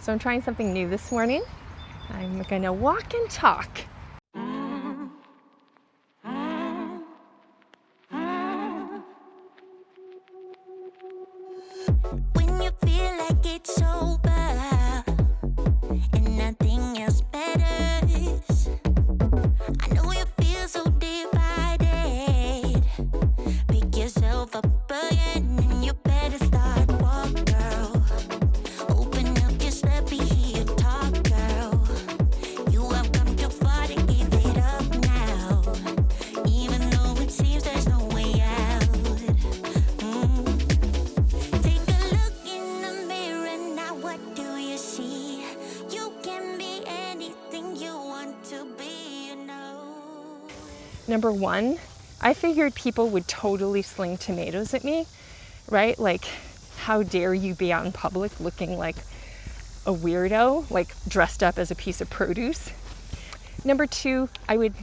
So I'm trying something new this morning. I'm gonna walk and talk. When you feel like it's over and nothing else matters, I know you feel so divided. Pick yourself up again and you better start walk, girl. Open up, just let me hear you talk, girl. You have come too far to give it up now, even though it seems there's no way out. Take a look in the mirror now, what do you see? You can be anything you want to be, you know. Number one, I figured people would totally sling tomatoes at me, right? Like, how dare you be out in public looking like a weirdo, like dressed up as a piece of produce. Number two, I would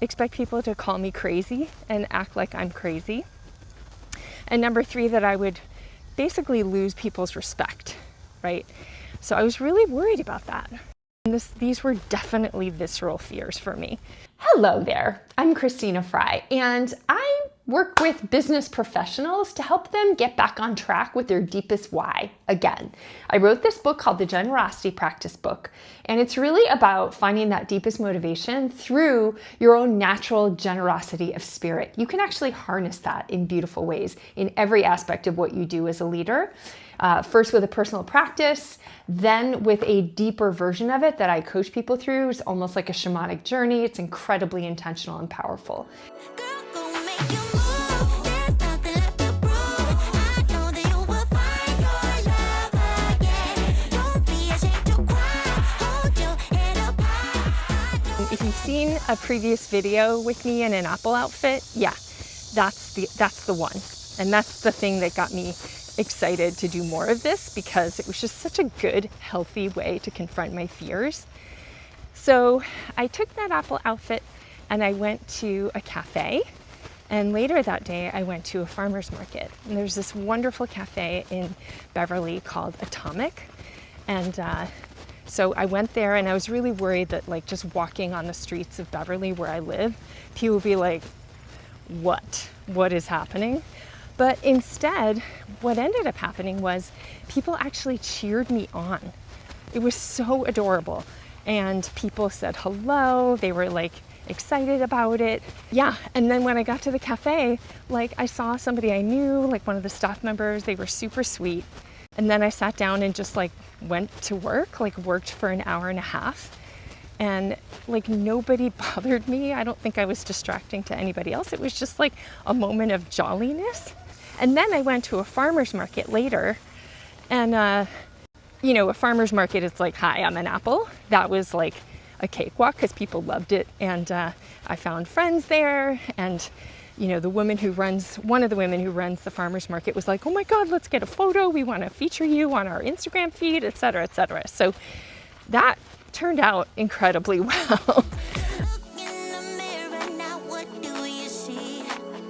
expect people to call me crazy and act like I'm crazy. And number three, that I would basically lose people's respect, right? So I was really worried about that. And these were definitely visceral fears for me. Hello there, I'm Christina Fry, and I work with business professionals to help them get back on track with their deepest why again. I wrote this book called The Generosity Practice Book, and it's really about finding that deepest motivation through your own natural generosity of spirit. You can actually harness that in beautiful ways in every aspect of what you do as a leader. First with a personal practice, then with a deeper version of it that I coach people through. It's almost like a shamanic journey. It's incredibly intentional and powerful. Girl, go make your move. There's nothing left to prove. I know that you will find your love again. Don't be ashamed to cry. Hold your head up high. If you've seen a previous video with me in an Apple outfit, yeah, that's the one. And that's the thing that got me excited to do more of this, because it was just such a good, healthy way to confront my fears. So I took that Apple outfit and I went to a cafe, and later that day I went to a farmer's market. And there's this wonderful cafe in Beverly called Atomic, and so I went there, and I was really worried that, like, just walking on the streets of Beverly where I live, people would be like, what is happening? But instead, what ended up happening was people actually cheered me on. It was so adorable. And people said hello, they were like excited about it. Yeah, and then when I got to the cafe, like, I saw somebody I knew, like one of the staff members, they were super sweet. And then I sat down and just like went to work, like worked for an hour and a half. And like nobody bothered me. I don't think I was distracting to anybody else. It was just like a moment of jolliness. And then I went to a farmer's market later, and you know, a farmer's market is like, hi, I'm an apple. That was like a cakewalk because people loved it. And I found friends there, and you know, one of the women who runs the farmer's market was like, oh my God, let's get a photo. We want to feature you on our Instagram feed, et cetera, et cetera. So that turned out incredibly well. Look in the mirror now, what do you see?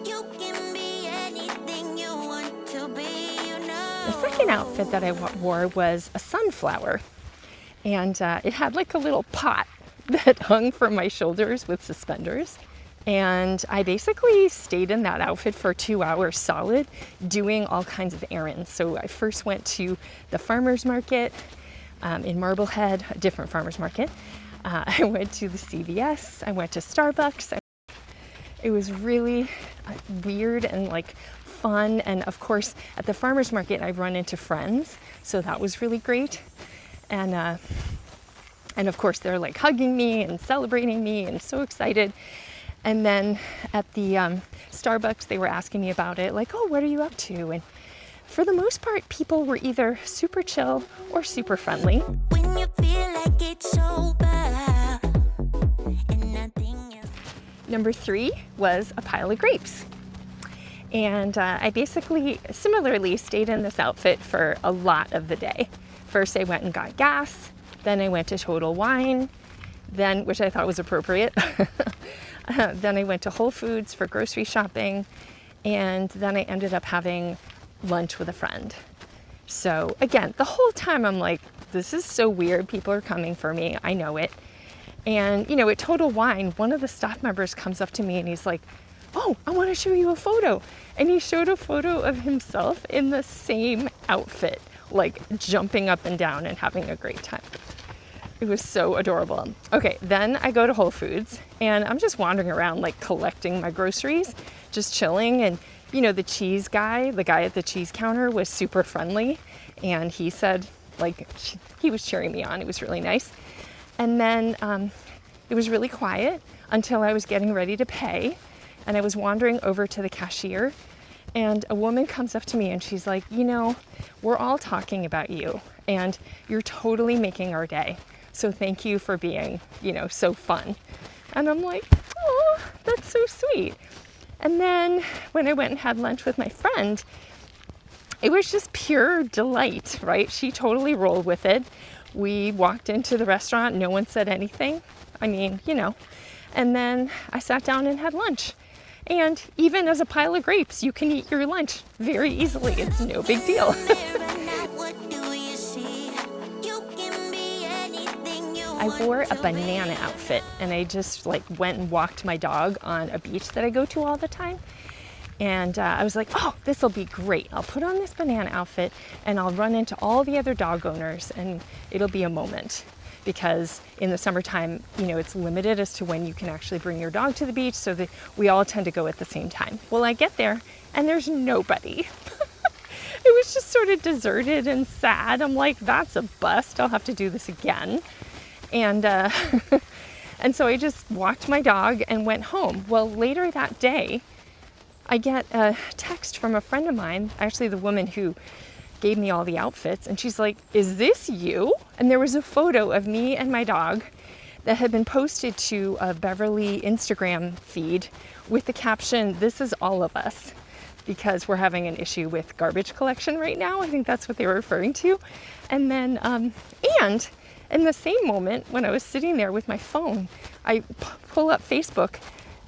You can be anything you want to be, you know. The second outfit that I wore was a sunflower, and it had like a little pot that hung from my shoulders with suspenders. And I basically stayed in that outfit for 2 hours solid, doing all kinds of errands. So I first went to the farmer's market in Marblehead, a different farmer's market. I went to the CVS, I went to Starbucks. It was really weird and like fun. And of course, at the farmer's market, I've run into friends. So that was really great. And of course, they're like hugging me and celebrating me and so excited. And then at the Starbucks, they were asking me about it, like, oh, what are you up to? And for the most part, people were either super chill or super friendly. When you feel like it's over and nothing else. Number 3 was a pile of grapes. And I basically similarly stayed in this outfit for a lot of the day. First, I went and got gas. Then I went to Total Wine, then, which I thought was appropriate. Then I went to Whole Foods for grocery shopping, and then I ended up having lunch with a friend. So again, the whole time I'm like, this is so weird. People are coming for me. I know it. And, you know, at Total Wine, one of the staff members comes up to me and he's like, oh, I want to show you a photo. And he showed a photo of himself in the same outfit, like jumping up and down and having a great time. It was so adorable. Okay, then I go to Whole Foods and I'm just wandering around, like collecting my groceries, just chilling. And, you know, the cheese guy, the guy at the cheese counter was super friendly. And he said, like, he was cheering me on. It was really nice. And then it was really quiet until I was getting ready to pay. And I was wandering over to the cashier. And a woman comes up to me and she's like, you know, we're all talking about you. And you're totally making our day. So thank you for being, you know, so fun. And I'm like, oh, that's so sweet. And then when I went and had lunch with my friend, it was just pure delight, right? She totally rolled with it. We walked into the restaurant, no one said anything. I mean, you know. And then I sat down and had lunch. And even as a pile of grapes, you can eat your lunch very easily. It's no big deal. I wore a banana outfit and I just like went and walked my dog on a beach that I go to all the time. And I was like, oh, this will be great. I'll put on this banana outfit and I'll run into all the other dog owners and it'll be a moment. Because in the summertime, you know, it's limited as to when you can actually bring your dog to the beach, so that we all tend to go at the same time. Well, I get there and there's nobody. It was just sort of deserted and sad. I'm like, that's a bust. I'll have to do this again. And and so I just walked my dog and went home. Well, later that day, I get a text from a friend of mine, actually the woman who gave me all the outfits, and she's like, is this you? And there was a photo of me and my dog that had been posted to a Beverly Instagram feed with the caption, this is all of us, because we're having an issue with garbage collection right now. I think that's what they were referring to. And then, and in the same moment, when I was sitting there with my phone, I pull up Facebook,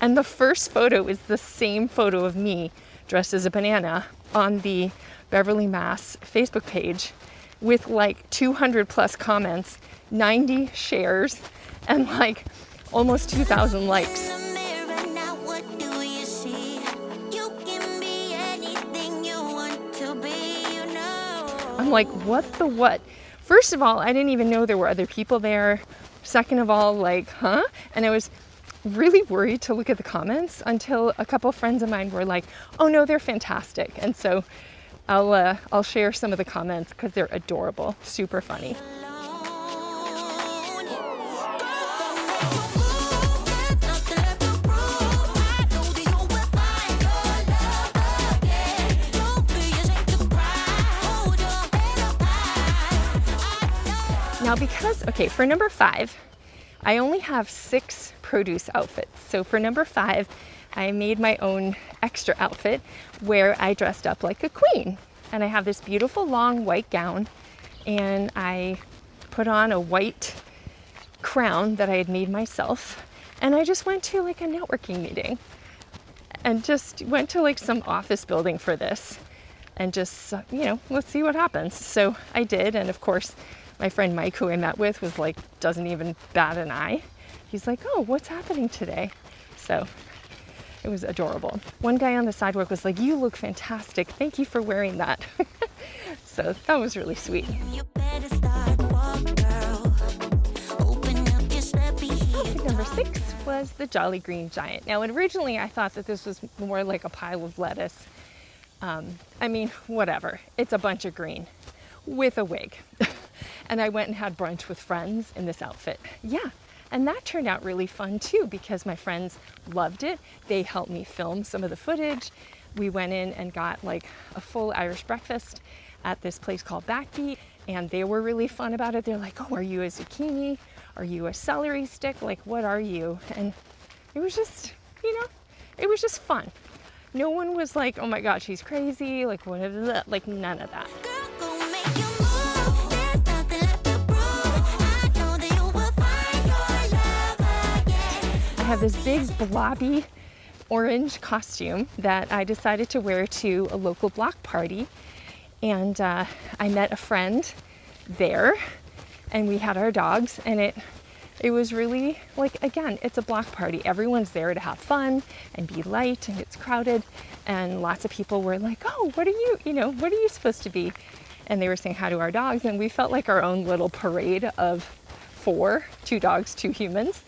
and the first photo is the same photo of me dressed as a banana on the Beverly Mass Facebook page with like 200 plus comments, 90 shares, and like almost 2,000 likes. I'm like, what the what? First of all, I didn't even know there were other people there. Second of all, like, huh? And I was really worried to look at the comments until a couple friends of mine were like, oh no, they're fantastic. And so I'll share some of the comments because they're adorable, super funny. Now because, okay, for number 5, I only have 6 produce outfits. So for number 5, I made my own extra outfit where I dressed up like a queen. And I have this beautiful long white gown and I put on a white crown that I had made myself. And I just went to like a networking meeting and just went to like some office building for this and just, you know, let's see what happens. So I did. And of course, my friend Mike, who I met with, was like, doesn't even bat an eye. He's like, oh, what's happening today? So it was adorable. One guy on the sidewalk was like, you look fantastic. Thank you for wearing that. So that was really sweet. Number 6 was the Jolly Green Giant. Now, originally I thought that this was more like a pile of lettuce. I mean, whatever. It's a bunch of green with a wig. And I went and had brunch with friends in this outfit. Yeah, and that turned out really fun too because my friends loved it. They helped me film some of the footage. We went in and got like a full Irish breakfast at this place called Backbeat, and they were really fun about it. They're like, oh, are you a zucchini? Are you a celery stick? Like, what are you? And it was just, you know, it was just fun. No one was like, oh my gosh, she's crazy. Like, what is that? Like, none of that. I have this big blobby orange costume that I decided to wear to a local block party. And I met a friend there and we had our dogs, and it was really like, again, it's a block party. Everyone's there to have fun and be light, and it's crowded, and lots of people were like, oh, what are you supposed to be? And they were saying hi to our dogs, and we felt like our own little parade of 4, 2 dogs, 2 humans.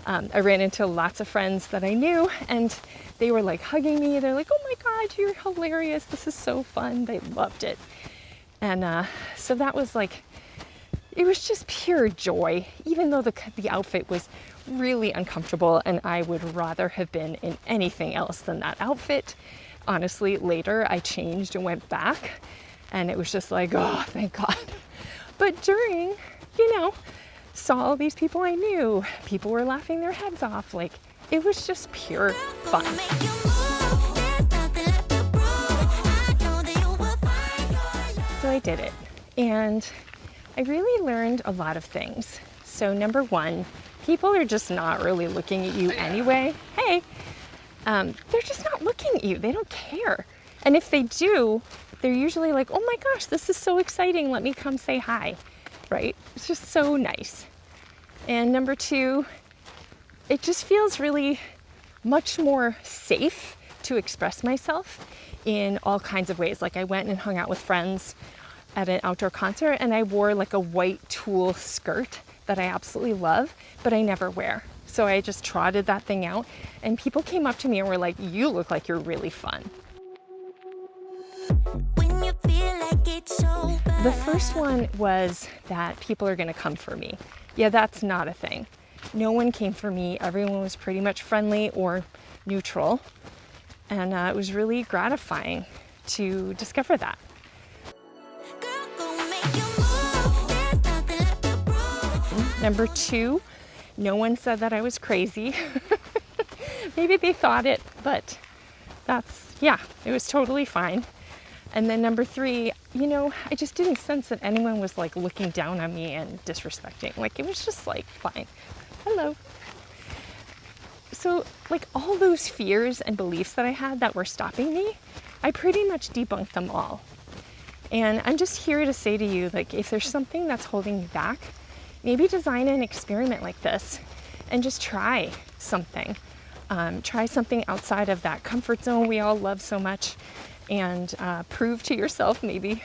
I ran into lots of friends that I knew, and they were like hugging me. They're like, oh my God, you're hilarious. This is so fun. They loved it. And so that was like, it was just pure joy, even though the outfit was really uncomfortable and I would rather have been in anything else than that outfit. Honestly, later I changed and went back, and it was just like, oh, thank God. But during, saw all these people I knew. People were laughing their heads off. Like, it was just pure fun. So I did it, and I really learned a lot of things. So number 1, people are just not really looking at you anyway. Hey, they're just not looking at you. They don't care. And if they do, they're usually like, oh my gosh, this is so exciting. Let me come say hi, right? It's just so nice. And number 2, it just feels really much more safe to express myself in all kinds of ways. Like, I went and hung out with friends at an outdoor concert, and I wore like a white tulle skirt that I absolutely love, but I never wear. So I just trotted that thing out, and people came up to me and were like, you look like you're really fun. When you feel like it's over. The first one was that people are gonna come for me. Yeah, that's not a thing. No one came for me. Everyone was pretty much friendly or neutral. And it was really gratifying to discover that. Girl, go make your move. There's nothing left to prove. Number 2, no one said that I was crazy. Maybe they thought it, but it was totally fine. And then number 3, I just didn't sense that anyone was like looking down on me and disrespecting. Like, it was just like, fine. Hello. So like, all those fears and beliefs that I had that were stopping me, I pretty much debunked them all. And I'm just here to say to you, like, if there's something that's holding you back, maybe design an experiment like this and just try something. Try something outside of that comfort zone we all love so much, and prove to yourself maybe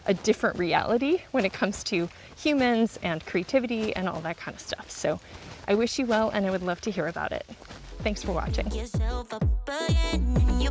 a different reality when it comes to humans and creativity and all that kind of stuff. So I wish you well, and I would love to hear about it. Thanks for watching. Yourself up again and you